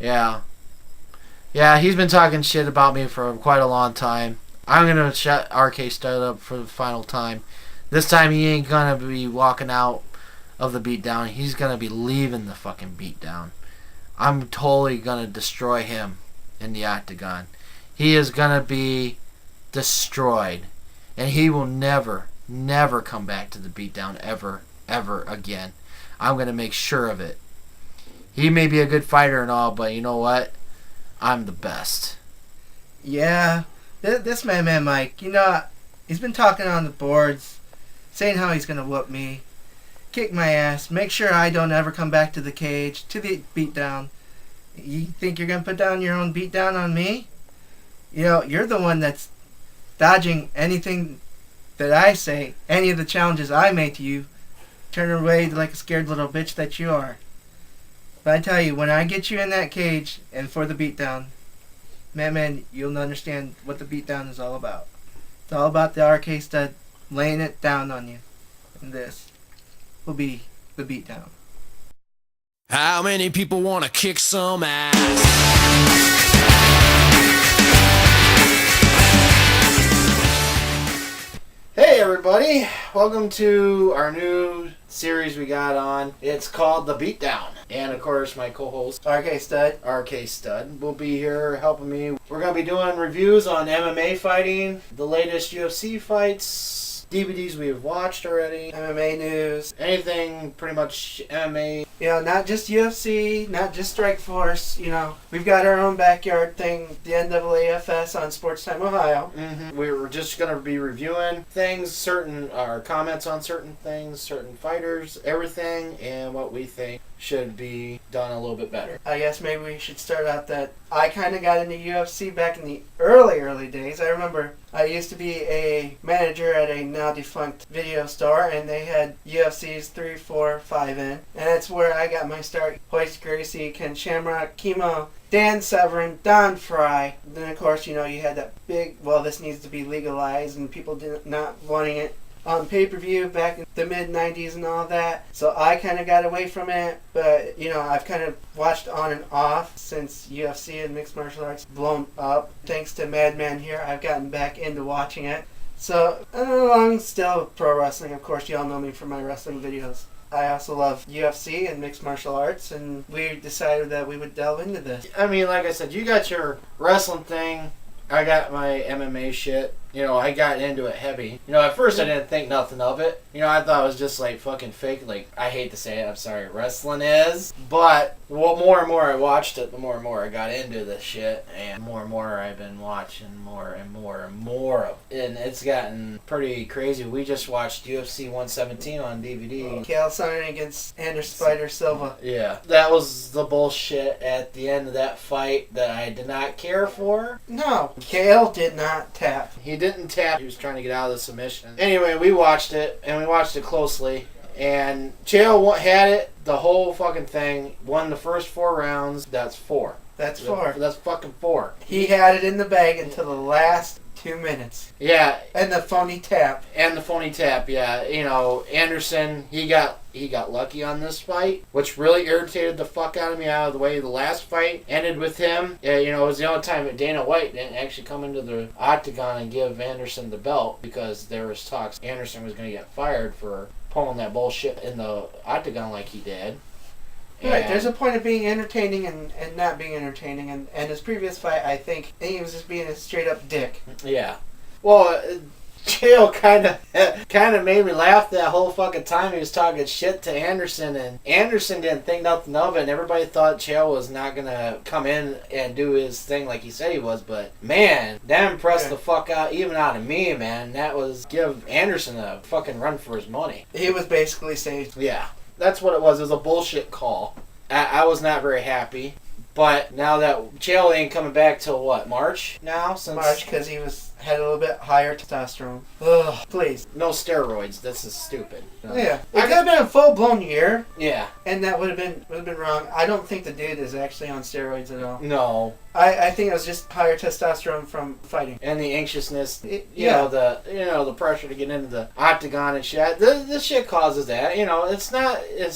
Yeah. Yeah, he's been talking shit about me for quite a long time. I'm going to shut RK Stud up for the final time. This time he ain't going to be walking out of the beatdown. He's going to be leaving the fucking beatdown. I'm totally going to destroy him in the octagon. He is going to be destroyed. And he will never come back to the beatdown ever again. I'm going to make sure of it. He may be a good fighter and all, but you know what? I'm the best. Yeah. This man, Mike, he's been talking on the boards, saying how he's going to whoop me, kick my ass, make sure I don't ever come back to the cage, to the beatdown. You think you're going to put down your own beatdown on me? You're the one that's dodging anything that I say, any of the challenges I make to you, turn away like a scared little bitch that you are. But I tell you, when I get you in that cage and for the beatdown, man, you'll understand what the beatdown is all about. It's all about the RK Stud laying it down on you. And this will be the beatdown. How many people want to kick some ass? Hey everybody, welcome to our new series we got on. It's called The Beatdown. And of course my co-host RK Stud will be here helping me. We're going to be doing reviews on MMA fighting, the latest UFC fights, DVDs we've watched already, MMA news, anything pretty much MMA. Not just UFC, not just Strikeforce. We've got our own backyard thing, the NAAFS on Sports Time Ohio. Mm-hmm. We're just going to be reviewing things, our comments on certain things, certain fighters, everything, and what we think should be done a little bit better. I guess maybe we should start out that I kind of got into UFC back in the early days. I remember I used to be a manager at a now defunct video store, and they had UFCs 3, 4, 5 in. And that's where I got my start. Hoist Gracie, Ken Shamrock, Chemo, Dan Severn, Don Fry. Then of course, you had that big, this needs to be legalized, and people not wanting it on pay-per-view back in the mid-90s and all that. So I kind of got away from it, but I've kind of watched on and off since UFC and mixed martial arts blown up. Thanks to Madman here, I've gotten back into watching it. So I'm still pro wrestling. Of course, y'all know me from my wrestling videos. I also love UFC and mixed martial arts, and we decided that we would delve into this. I mean, like I said, you got your wrestling thing. I got my MMA shit. I got into it heavy. At first I didn't think nothing of it. I thought it was just like fucking fake. Like, I hate to say it, I'm sorry, wrestling is. But the more and more I watched it, the more and more I got into this shit. And more and more I've been watching more and more of it. And it's gotten pretty crazy. We just watched UFC 117 on DVD. Chael Sonnen against Anderson Spider Silva. Yeah. That was the bullshit at the end of that fight that I did not care for. No, Chael did not tap. He didn't tap. He was trying to get out of the submission. Anyway, we watched it, and we watched it closely. And Chael had it, the whole fucking thing. Won the first 4 rounds. That's 4. That's 4. That's fucking 4. He had it in the bag until the last 2 minutes. Yeah. And the phony tap. Yeah. Anderson, he got lucky on this fight, which really irritated the fuck out of me out of the way. The last fight ended with him. It was the only time that Dana White didn't actually come into the octagon and give Anderson the belt, because there was talks Anderson was going to get fired for pulling that bullshit in the octagon like he did. Right, there's a point of being entertaining and not being entertaining, and his previous fight, I think he was just being a straight up dick. Yeah. Well, Chael kind of made me laugh that whole fucking time he was talking shit to Anderson, and Anderson didn't think nothing of it, and everybody thought Chael was not gonna come in and do his thing like he said he was, but man, that impressed the fuck out of me, man. That was give Anderson a fucking run for his money. He was basically saved. Yeah. That's what it was. It was a bullshit call. I was not very happy. But now that Chael ain't coming back till what, March now? March, because he had a little bit higher testosterone. Ugh, please. No steroids. This is stupid. Yeah. It could have been a full-blown year. Yeah. And that would have been wrong. I don't think the dude is actually on steroids at all. No. I think it was just higher testosterone from fighting. And the anxiousness, you know, the pressure to get into the octagon and shit. This shit causes that. It's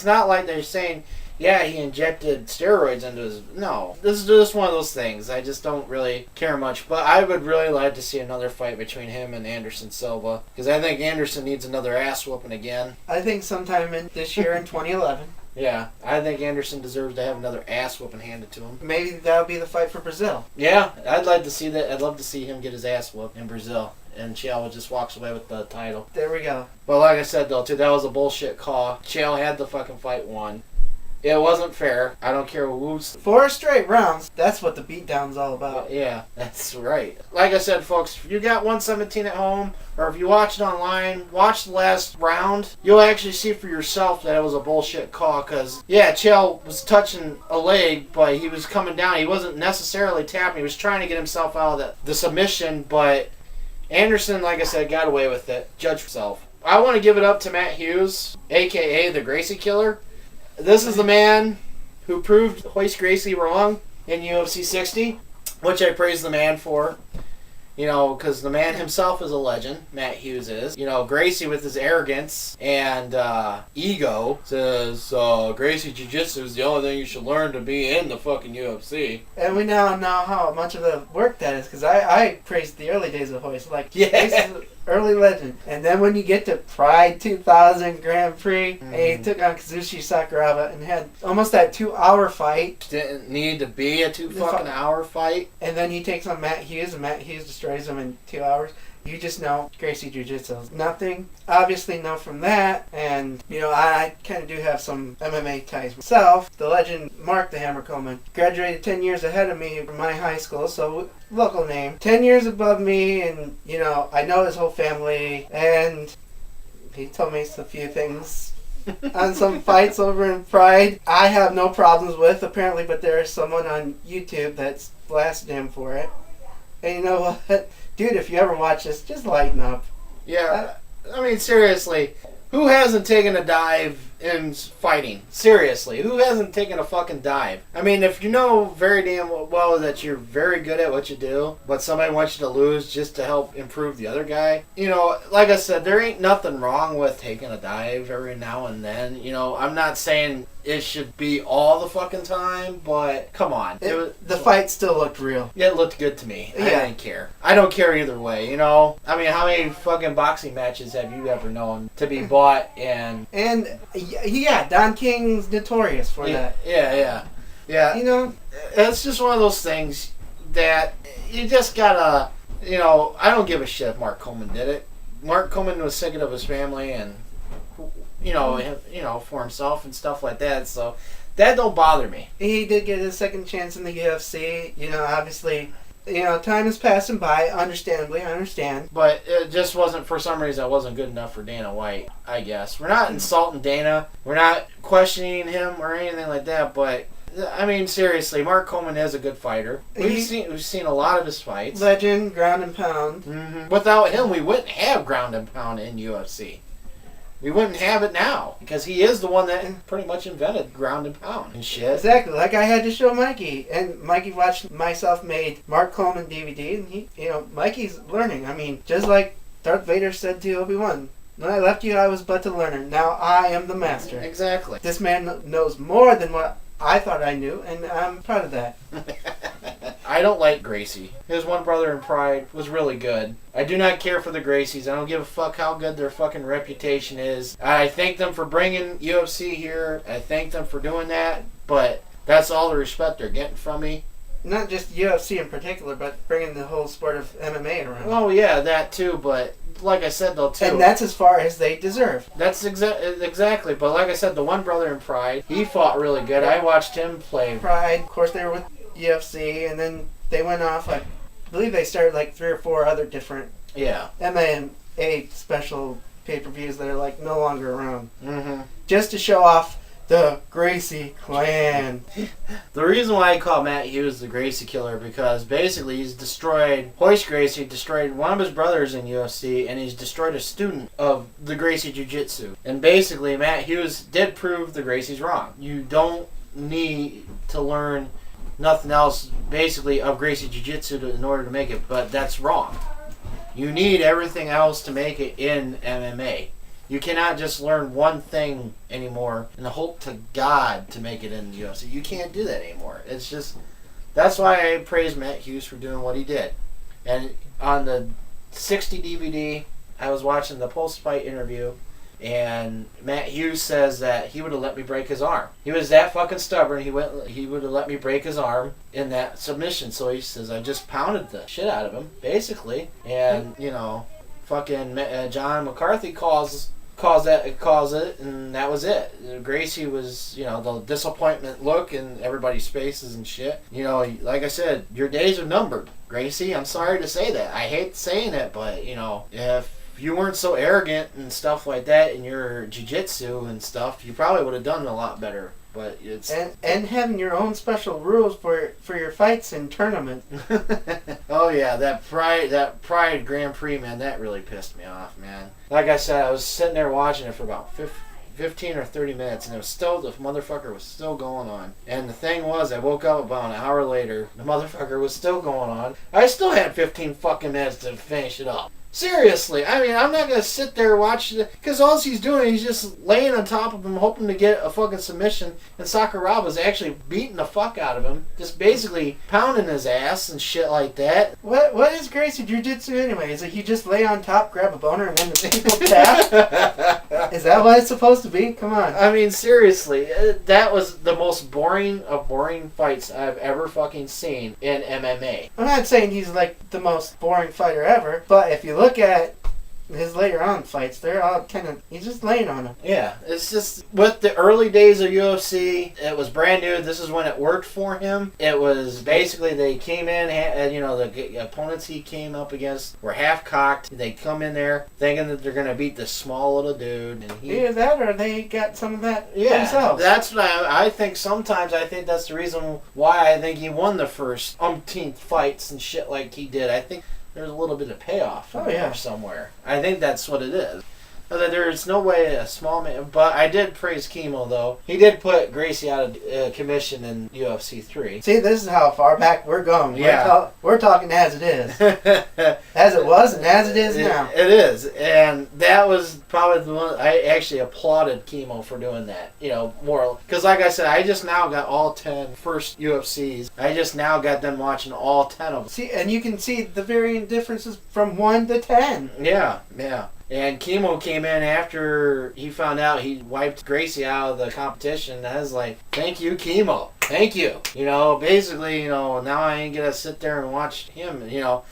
not like they're saying yeah, he injected steroids into his... No. This is just one of those things. I just don't really care much. But I would really like to see another fight between him and Anderson Silva. Because I think Anderson needs another ass whooping again. I think sometime in this year in 2011. Yeah, I think Anderson deserves to have another ass whooping handed to him. Maybe that'll be the fight for Brazil. Yeah, I'd like to see that. I'd love to see him get his ass whooped in Brazil. And Chael just walks away with the title. There we go. But like I said, though, too, that was a bullshit call. Chael had the fucking fight won. It wasn't fair. I don't care who's... 4 straight rounds. That's what the beatdown's all about. Yeah, that's right. Like I said, folks, if you got 117 at home, or if you watch it online, watch the last round. You'll actually see for yourself that it was a bullshit call. Because, yeah, Chael was touching a leg, but he was coming down. He wasn't necessarily tapping. He was trying to get himself out of the submission, but Anderson, like I said, got away with it. Judge himself. I want to give it up to Matt Hughes, a.k.a. the Gracie Killer. This is the man who proved Royce Gracie wrong in UFC 60, which I praise the man for. You know, because the man himself is a legend, Matt Hughes is. You know, Gracie with his arrogance and ego says, Gracie Jiu-Jitsu is the only thing you should learn to be in the fucking UFC. And we now know how much of the work that is, because I praised the early days of Royce. Like, Yeah. Royce is an early legend. And then when you get to Pride 2000 Grand Prix, and he took on Kazushi Sakuraba and had almost that 2-hour fight. Didn't need to be a 2 fucking hour fight. And then he takes on Matt Hughes, and Matt Hughes destroys him in 2 hours. You just know Gracie Jiu-Jitsu is nothing. Obviously know from that, and you know, I kind of do have some MMA ties myself. The legend Mark the Hammer Coleman graduated 10 years ahead of me from my high school, so local name. 10 years above me, and you know, I know his whole family, and he told me a few things on some fights over in Pride I have no problems with, apparently, but there is someone on YouTube that's blasted him for it. And you know what? Dude, if you ever watch this, just lighten up. Yeah, I mean, seriously, who hasn't taken a dive in fighting? Seriously, who hasn't taken a fucking dive? I mean, if you know very damn well that you're very good at what you do, but somebody wants you to lose just to help improve the other guy, you know, like I said, there ain't nothing wrong with taking a dive every now and then. You know, I'm not saying it should be all the fucking time, but come on. The fight still looked real. Yeah, it looked good to me. I Yeah. didn't care. I don't care either way, you know? I mean, how many fucking boxing matches have you ever known to be bought and... And, yeah, Don King's notorious for that. Yeah. You know? It's just one of those things that you just gotta... You know, I don't give a shit if Mark Coleman did it. Mark Coleman was sick of his family and... You know, for himself and stuff like that. So that don't bother me. He did get his second chance in the UFC. You know, obviously, you know, time is passing by. Understandably, I understand. But it just wasn't, for some reason, it wasn't good enough for Dana White, I guess. We're not insulting Dana. We're not questioning him or anything like that. But, I mean, seriously, Mark Coleman is a good fighter. We've seen a lot of his fights. Legend, ground and pound. Mm-hmm. Without him, we wouldn't have ground and pound in UFC. We wouldn't have it now, because he is the one that pretty much invented ground and pound and shit. Exactly, like I had to show Mikey, and Mikey watched my self-made Mark Coleman DVD, and he, you know, Mikey's learning. I mean, just like Darth Vader said to Obi-Wan, when I left you, I was but a learner. Now I am the master. Exactly. This man knows more than what I thought I knew, and I'm proud of that. I don't like Gracie. His one brother in Pride was really good. I do not care for the Gracies. I don't give a fuck how good their fucking reputation is. I thank them for bringing UFC here. I thank them for doing that. But that's all the respect they're getting from me. Not just UFC in particular, but bringing the whole sport of MMA around. Oh, yeah, that too. But like I said, though, too. And that's as far as they deserve. That's exactly. But like I said, the one brother in Pride, he fought really good. I watched him play. Pride, of course, they were with UFC, and then they went off. I believe they started like 3 or 4 other different MMA special pay-per-views that are like no longer around. Mm-hmm. Just to show off the Gracie clan. The reason why I call Matt Hughes the Gracie Killer, because basically he's destroyed, Royce Gracie destroyed one of his brothers in UFC, and he's destroyed a student of the Gracie Jiu-Jitsu. And basically Matt Hughes did prove the Gracies wrong. You don't need to learn nothing else basically of Gracie Jiu-Jitsu in order to make it, but that's wrong. You need everything else to make it in MMA. You cannot just learn one thing anymore and hope to God to make it in the UFC. You can't do that anymore. It's just, that's why I praise Matt Hughes for doing what he did. And on the 60 DVD, I was watching the post-fight interview, and Matt Hughes says that he would have let me break his arm. He was that fucking stubborn. He would have let me break his arm in that submission. So he says I just pounded the shit out of him, basically. And you know, fucking John McCarthy calls it, and that was it. Gracie was, you know, the disappointment look in everybody's faces and shit. You know, like I said, your days are numbered, Gracie. I'm sorry to say that. I hate saying it, but you know, if you weren't so arrogant and stuff like that in your jiu-jitsu and stuff, you probably would have done a lot better. But it's and having your own special rules for your fights in tournament. Oh yeah, that Pride Grand Prix, man, that really pissed me off, man. Like I said, I was sitting there watching it for about 15 or 30 minutes, and it was still, the motherfucker was still going on. And the thing was, I woke up about an hour later, the motherfucker was still going on. I still had 15 fucking minutes to finish it up. Seriously, I mean, I'm not going to sit there and watch it, because all he's doing, he's just laying on top of him, hoping to get a fucking submission, and Sakuraba's actually beating the fuck out of him, just basically pounding his ass and shit like that. What is Gracie Jiu-Jitsu anyway? Is it you just lay on top, grab a boner, and then the people tap? Is that what it's supposed to be? Come on. I mean, seriously, that was the most boring of boring fights I've ever fucking seen in MMA. I'm not saying he's like the most boring fighter ever, but if you look at his later on fights, they're all kind of, he's just laying on him. Yeah, it's just, with the early days of UFC, it was brand new. This is when it worked for him. It was basically, they came in, and you know, the opponents he came up against were half-cocked. They come in there thinking that they're going to beat this small little dude. And Either that, or they got some of that Yeah, themselves. that's what I think. Sometimes I think that's the reason why I think he won the first umpteenth fights and shit like he did. I think there's a little bit of payoff from there somewhere. I think that's what it is. There's no way a small man... But I did praise Chemo, though. He did put Gracie out of commission in UFC 3. See, this is how far back we're going. Yeah. We're talking as it is. As it was and as it is now. It is. And that was probably the one... I actually applauded Chemo for doing that. You know, more... Because like I said, I just now got all 10 first UFCs. I just now got them watching all 10 of them. See, and you can see the varying differences from 1 to 10. Yeah, yeah. And Chemo came in after he found out he wiped Gracie out of the competition. I was like, thank you, Chemo. Thank you. You know, basically, you know, now I ain't going to sit there and watch him, you know.